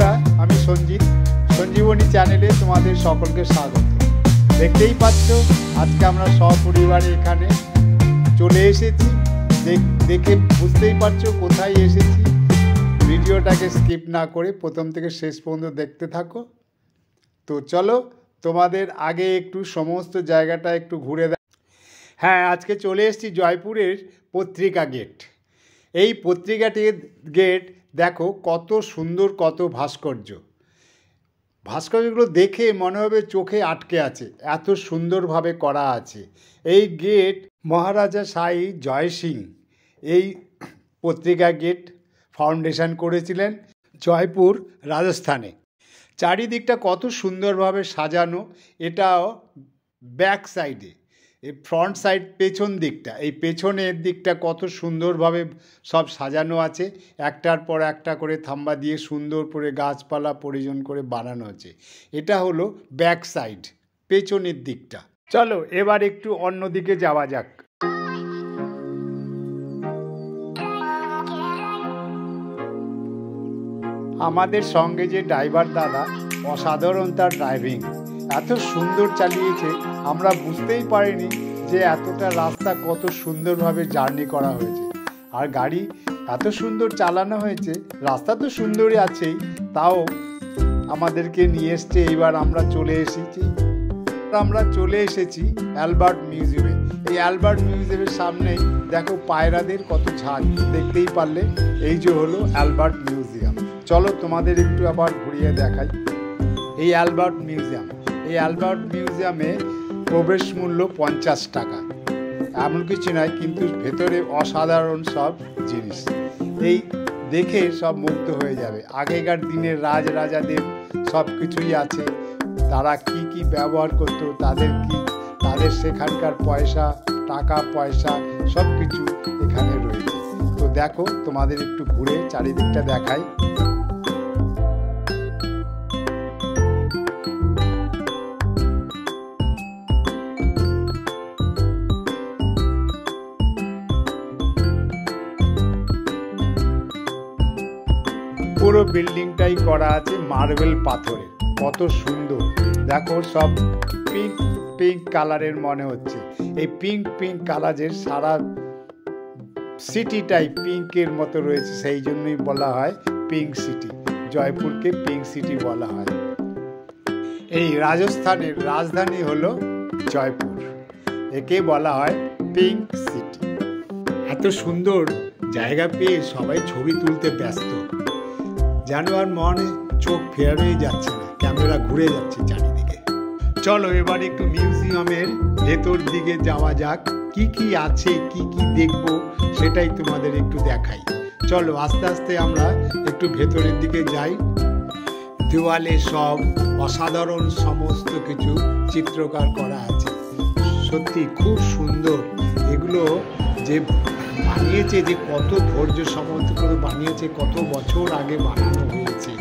বন্ধুরা, আমি সঞ্জীবনী চ্যানেলে তোমাদের সকলকে স্বাগত। দেখতেই পাচ্ছ আজকে আমরা সপরিবারে এখানে চলে এসেছি। দেখে বুঝতেই পারছো কোথায় এসেছি। ভিডিওটাকে স্কিপ না করে প্রথম থেকে শেষ পর্যন্ত দেখতে থাকো। তো চলো তোমাদের আগে একটু সমস্ত জায়গাটা একটু ঘুরে হ্যাঁ, আজকে চলে এসেছি জয়পুরের পত্রিকা গেট। এই পত্রিকাটির গেট দেখো কত সুন্দর, কত ভাস্কর্যগুলো দেখে মনে হবে চোখে আটকে আছে, এত সুন্দরভাবে করা আছে। এই গেট মহারাজা শাহী জয় সিং এই পত্রিকা গেট ফাউন্ডেশন করেছিলেন জয়পুর, রাজস্থানে। চারিদিকটা কত সুন্দরভাবে সাজানো। এটাও ব্যাক সাইডে, এই ফ্রন্ট সাইড পেছন দিকটা, এই পেছনের দিকটা কত সুন্দরভাবে সব সাজানো আছে। একটার পর একটা করে থাম্বা দিয়ে সুন্দর করে গাছপালা পরিজন করে বানানো আছে। এটা হলো ব্যাক সাইড, পেছনের দিকটা। চলো এবার একটু অন্য দিকে যাওয়া যাক। আমাদের সঙ্গে যে ড্রাইভার দাদা, অসাধারণ তার ড্রাইভিং, এত সুন্দর চালিয়েছে, আমরা বুঝতেই পারিনি যে এতটা রাস্তা কত সুন্দরভাবে জার্নি করা হয়েছে। আর গাড়ি এত সুন্দর চালানো হয়েছে, রাস্তা তো সুন্দরই আছেই, তাও আমাদেরকে নিয়ে এসছে। এইবার আমরা চলে এসেছি অ্যালবার্ট মিউজিয়ামে। এই অ্যালবার্ট মিউজিয়ামের সামনেই দেখো পায়রাদের কত ঝাঁক, দেখতেই পারলে। এই যে হলো অ্যালবার্ট মিউজিয়াম। চলো তোমাদের একটু আবার ঘুরিয়ে দেখাই এই অ্যালবার্ট মিউজিয়ামে প্রবেশ মূল্য 50 টাকা। এমন কিছু নয়, কিন্তু ভেতরে অসাধারণ সব জিনিস, এই দেখে সব মুগ্ধ হয়ে যাবে। আগেকার দিনের রাজাদের সব কিছুই আছে। তারা কি কি ব্যবহার করতো, তাদের সেখানকার টাকা পয়সা সব কিছু এখানে রয়েছে। তো দেখো তোমাদের একটু ঘুরে চারিদিকটা দেখাই। পুরো বিল্ডিংটাই করা আছে মার্বেল পাথরের, কত সুন্দর। দেখো সব পিঙ্ক কালারের মনে হচ্ছে। এই পিঙ্ক কালারের সারা সিটিটাই পিঙ্কের মতো রয়েছে, সেই জন্যই বলা হয় পিঙ্ক সিটি। জয়পুরকে পিঙ্ক সিটি বলা হয়। এই রাজস্থানের রাজধানী হলো জয়পুর, একে বলা হয় পিঙ্ক সিটি। এত সুন্দর জায়গা পেয়ে সবাই ছবি তুলতে ব্যস্ত, যেন আর মনে চোখ ফেরানোই যাচ্ছে না, ক্যামেরা ঘুরে যাচ্ছে চারিদিকে। চলো এবার একটু মিউজিয়ামের ভেতর দিকে যাওয়া যাক। কি কি আছে, কি কি দেখবো, সেটাই তোমাদের একটু দেখাই। চলো আস্তে আস্তে আমরা একটু ভেতরের দিকে যাই। দেওয়ালে সব অসাধারণ সমস্ত কিছু চিত্রকার করা আছে, সত্যি খুব সুন্দর। এগুলো যে বানিয়েছে, যে কত ধৈর্য সমস্ত করে বানিয়েছে, কত বছর আগে বানানো হয়েছে।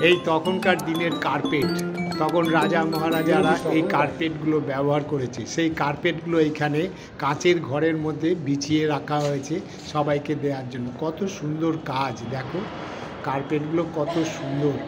এই তখনকার দিনের কার্পেট, তখন রাজা মহারাজারা এই কার্পেটগুলো ব্যবহার করেছে। সেই কার্পেটগুলো এইখানে কাচের ঘরের মধ্যে বিছিয়ে রাখা হয়েছে সবাইকে দেওয়ার জন্য। কত সুন্দর কাজ, দেখো কার্পেটগুলো কত সুন্দর।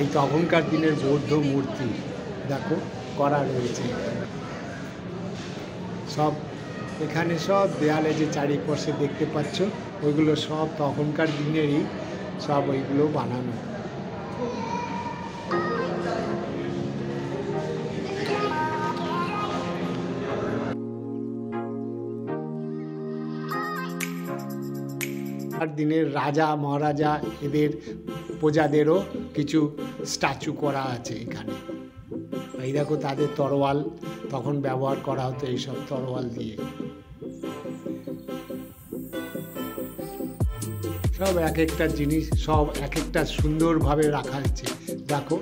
এই তখনকার দিনের বৌদ্ধ মূর্তি দেখো করা রয়েছে সব এখানে। সব দেয়ালে যে চারিপাশে দেখতে পাচ্ছ, ওইগুলো সব তখনকার দিনেরই সব ওইগুলো বানানো। আর দিনের রাজা মহারাজা এদের প্রজাদেরও কিছু স্ট্যাচু করা আছে এখানে। এই দেখো তাদের তরোয়াল, তখন ব্যবহার করা হতো এইসব তরোয়াল দিয়ে। সব এক একটা জিনিস সব এক একটা সুন্দরভাবে রাখা হয়েছে। দেখো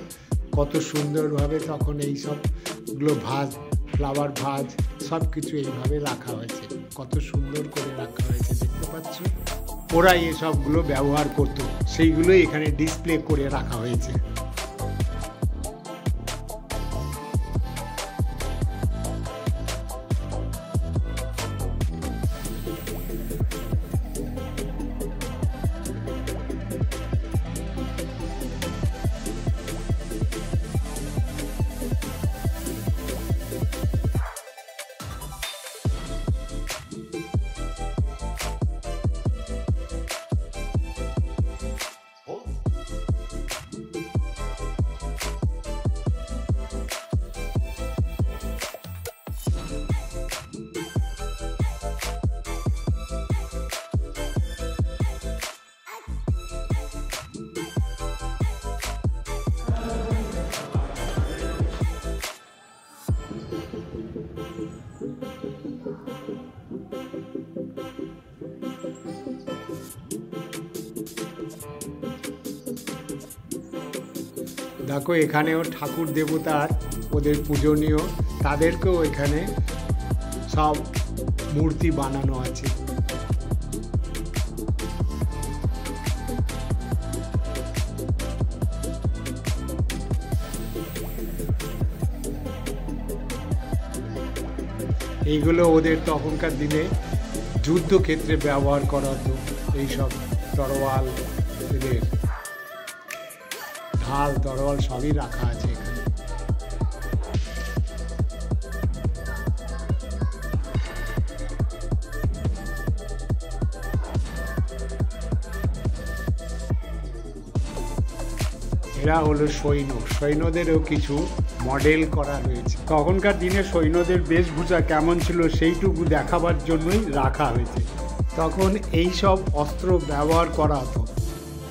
কত সুন্দরভাবে তখন এই সবগুলো ভাজ, ফ্লাওয়ার ভাজ সব কিছু এইভাবে রাখা হয়েছে, কত সুন্দর করে রাখা হয়েছে দেখতে পাচ্ছ। ওরা এসবগুলো ব্যবহার করতো, সেইগুলোই এখানে ডিসপ্লে করে রাখা হয়েছে। দেখো এখানেও ঠাকুর দেবতার ওদের পূজনীয়, তাদেরকেও এখানে সব মূর্তি বানানো আছে। এইগুলো ওদের তখনকার দিনে যুদ্ধক্ষেত্রে ব্যবহার করা হতো, এইসব তরোয়াল, এদের ঢাল তরোয়াল সবই রাখা আছে এখানে। এরা হলো সৈন্য, সৈন্যদেরও কিছু মডেল করা রয়েছে। তখনকার দিনে সৈন্যদের বেশভূষা কেমন ছিল সেইটুকু দেখাবার জন্যই রাখা হয়েছে। তখন এই সব অস্ত্র ব্যবহার করা হতো।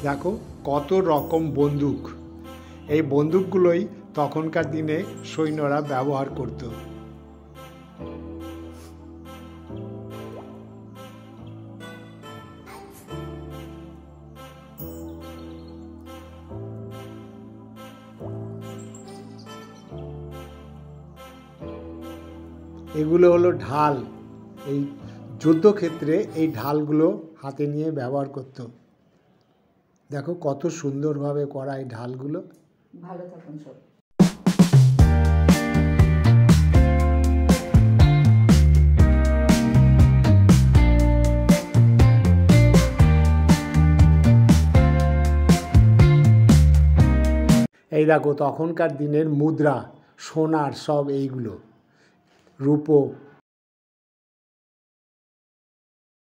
দেখো কত রকম বন্দুক, এই বন্দুকগুলোই তখনকার দিনে সৈন্যরা ব্যবহার করত। এগুলো হলো ঢাল, এই যুদ্ধক্ষেত্রে এই ঢালগুলো হাতে নিয়ে ব্যবহার করত। দেখো কত সুন্দরভাবে করা এই ঢালগুলো। ভালো থাকুন সব। এই দেখো তখনকার দিনের মুদ্রা, সোনার সব এইগুলো, রূপো